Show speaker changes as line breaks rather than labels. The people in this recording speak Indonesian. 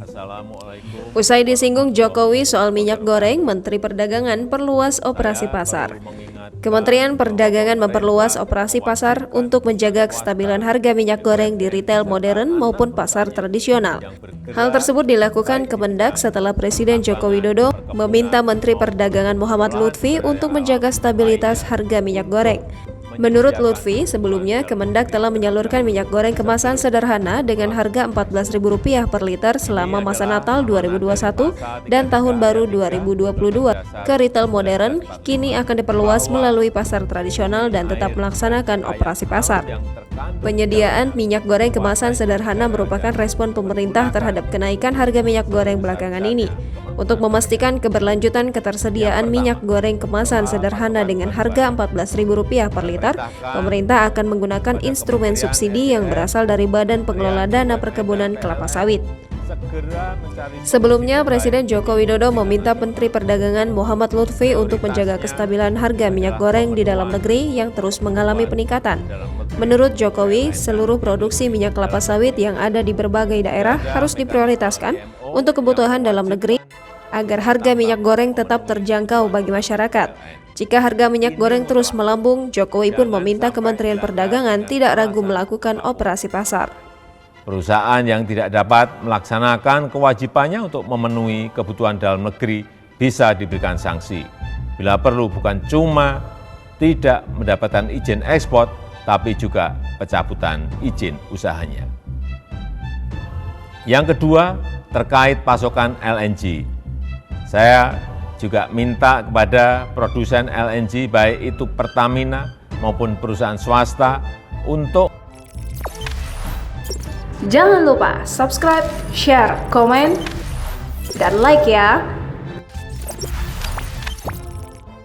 Assalamualaikum.
Usai disinggung Jokowi soal minyak goreng, Menteri Perdagangan perluas operasi pasar. Kementerian Perdagangan memperluas operasi pasar untuk menjaga kestabilan harga minyak goreng di retail modern maupun pasar tradisional. Hal tersebut dilakukan Kemendak setelah Presiden Joko Widodo meminta Menteri Perdagangan Muhammad Lutfi untuk menjaga stabilitas harga minyak goreng. Menurut Lutfi, sebelumnya Kemendak telah menyalurkan minyak goreng kemasan sederhana dengan harga Rp14.000 per liter selama masa Natal 2021 dan Tahun Baru 2022 ke retail modern, kini akan diperluas melalui pasar tradisional dan tetap melaksanakan operasi pasar. Penyediaan minyak goreng kemasan sederhana merupakan respon pemerintah terhadap kenaikan harga minyak goreng belakangan ini. Untuk memastikan keberlanjutan ketersediaan minyak goreng kemasan sederhana dengan harga Rp14.000 per liter, pemerintah akan menggunakan instrumen subsidi yang berasal dari Badan Pengelola Dana Perkebunan Kelapa Sawit. Sebelumnya, Presiden Joko Widodo meminta Menteri Perdagangan Muhammad Lutfi untuk menjaga kestabilan harga minyak goreng di dalam negeri yang terus mengalami peningkatan. Menurut Jokowi, seluruh produksi minyak kelapa sawit yang ada di berbagai daerah harus diprioritaskan untuk kebutuhan dalam negeri agar harga minyak goreng tetap terjangkau bagi masyarakat. Jika harga minyak goreng terus melambung, Jokowi pun meminta Kementerian Perdagangan tidak ragu melakukan operasi pasar.
Perusahaan yang tidak dapat melaksanakan kewajibannya untuk memenuhi kebutuhan dalam negeri bisa diberikan sanksi. Bila perlu bukan cuma tidak mendapatkan izin ekspor, tapi juga pencabutan izin usahanya. Yang kedua, terkait pasokan LNG. Saya juga minta kepada produsen LNG, baik itu Pertamina maupun perusahaan swasta, untuk
Jangan lupa subscribe, share, komen, dan like ya!